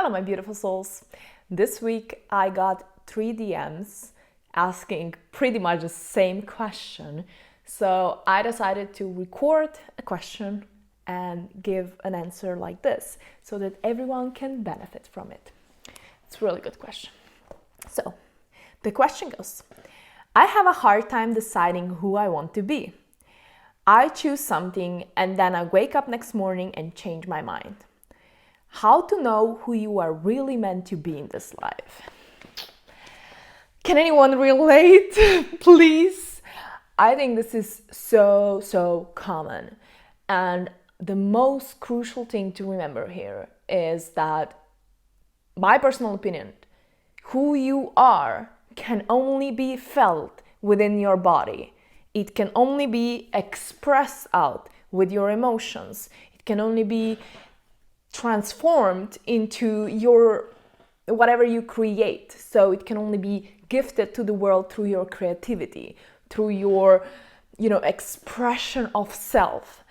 Hello, my beautiful souls. This week I got 3 DMs asking pretty much the same question. So I decided to record a question and give an answer like this so that everyone can benefit from it. It's a really good question. So the question goes, I have a hard time deciding who I want to be. I choose something and then I wake up next morning and change my mind. How to know who you are really meant to be in this life? Can anyone relate? Please? I think this is so common. And the most crucial thing to remember here is that, my personal opinion, who you are can only be felt within your body. It can only be expressed out with your emotions. It can only be transformed into your whatever you create. So it can only be gifted to the world through your creativity, through your, expression of self.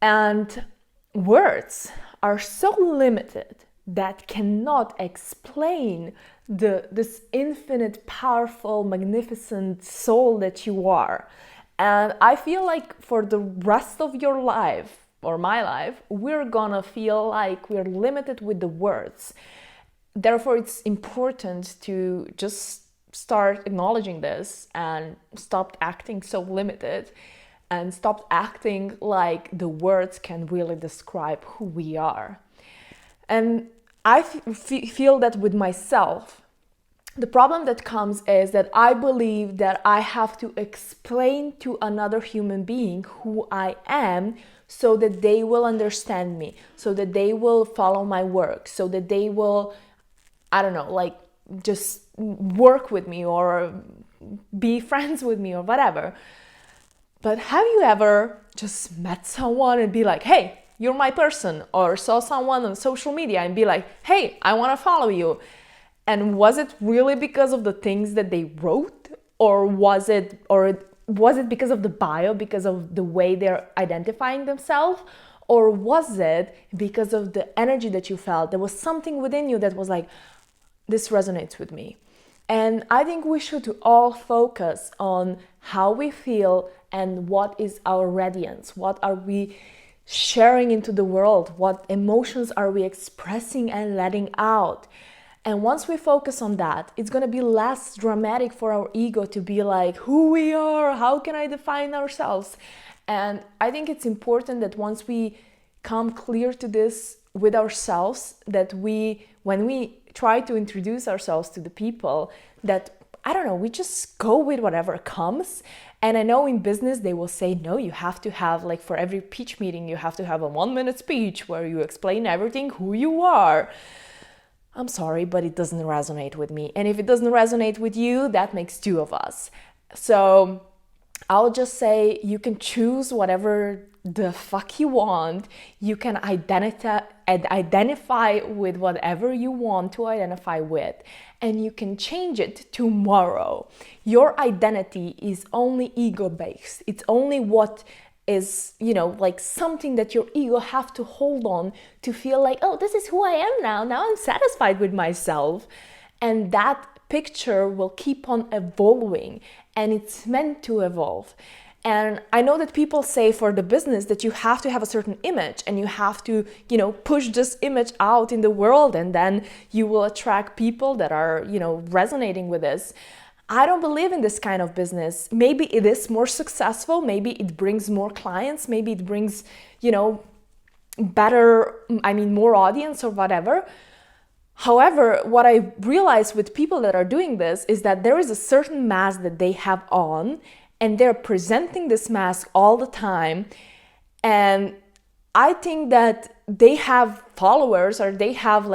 And words are so limited that cannot explain this infinite, powerful, magnificent soul that you are. And I feel like for the rest of your life, or my life, we're gonna feel like we're limited with the words. Therefore, it's important to just start acknowledging this and stop acting so limited and stop acting like the words can really describe who we are. And I feel that with myself, the problem that comes is that I believe that I have to explain to another human being who I am so that they will understand me, so that they will follow my work, so that they will, just work with me or be friends with me or whatever. But have you ever just met someone and be like, hey, you're my person, or saw someone on social media and be like, hey, I want to follow you? And was it really because of the things that they wrote, or was it because of the bio, because of the way they're identifying themselves, or was it because of the energy that you felt? There was something within you that was like, this resonates with me. And I think we should all focus on how we feel and what is our radiance, what are we sharing into the world, what emotions are we expressing and letting out. And once we focus on that, it's going to be less dramatic for our ego to be like, who we are, how can I define ourselves? And I think it's important that once we come clear to this with ourselves, that when we try to introduce ourselves to the people, that, we just go with whatever comes. And I know in business, they will say, no, you have to have, for every pitch meeting, you have to have a 1-minute speech where you explain everything, who you are. I'm sorry, but it doesn't resonate with me. And if it doesn't resonate with you, that makes 2 of us. So I'll just say you can choose whatever the fuck you want. You can identify with whatever you want to identify with. And you can change it tomorrow. Your identity is only ego-based. It's only what is, something that your ego have to hold on to feel like, oh, this is who I am now. Now I'm satisfied with myself. And that picture will keep on evolving, and it's meant to evolve. And I know that people say for the business that you have to have a certain image and you have to, push this image out in the world, and then you will attract people that are, resonating with this. I don't believe in this kind of business. Maybe it is more successful. Maybe it brings more clients. Maybe it brings, more audience or whatever. However, what I realize with people that are doing this is that there is a certain mask that they have on, and they're presenting this mask all the time. And I think that they have followers, or they have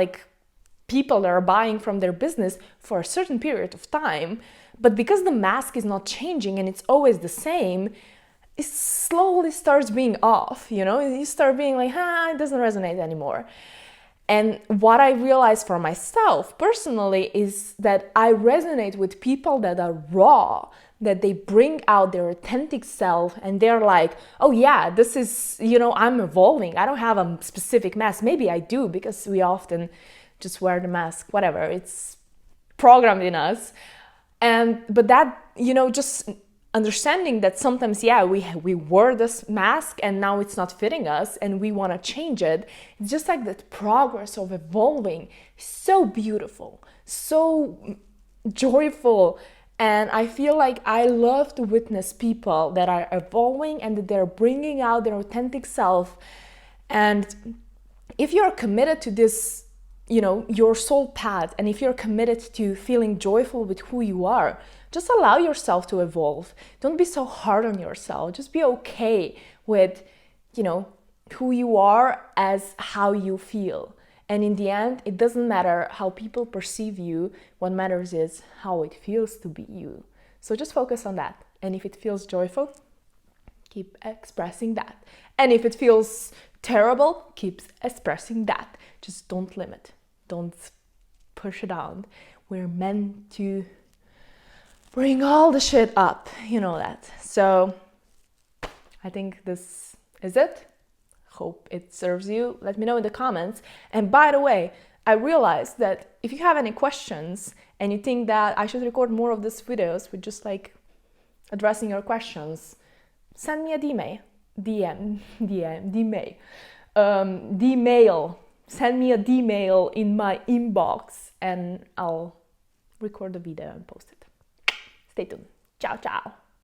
people that are buying from their business for a certain period of time. But because the mask is not changing and it's always the same, it slowly starts being off, you start being like, it doesn't resonate anymore. And what I realized for myself personally is that I resonate with people that are raw, that they bring out their authentic self, and they're like, oh yeah, this is, I'm evolving. I don't have a specific mask. Maybe I do, because we often just wear the mask, whatever, it's programmed in us. But that, just understanding that sometimes, we wore this mask and now it's not fitting us and we want to change it. It's just like that progress of evolving, so beautiful, so joyful. And I feel like I love to witness people that are evolving and that they're bringing out their authentic self. And if you're committed to this, your soul path, and if you're committed to feeling joyful with who you are, just allow yourself to evolve. Don't be so hard on yourself. Just be okay with, who you are as how you feel. And in the end, it doesn't matter how people perceive you. What matters is how it feels to be you. So just focus on that. And if it feels joyful, keep expressing that. And if it feels terrible, keep expressing that. Just don't limit. Don't push it down. We're meant to bring all the shit up. You know that. So I think this is it. Hope it serves you. Let me know in the comments. And by the way, I realized that if you have any questions and you think that I should record more of these videos with just like addressing your questions, send me a D-mail. Send me a D-mail in my inbox and I'll record the video and post it. Stay tuned. Ciao, ciao.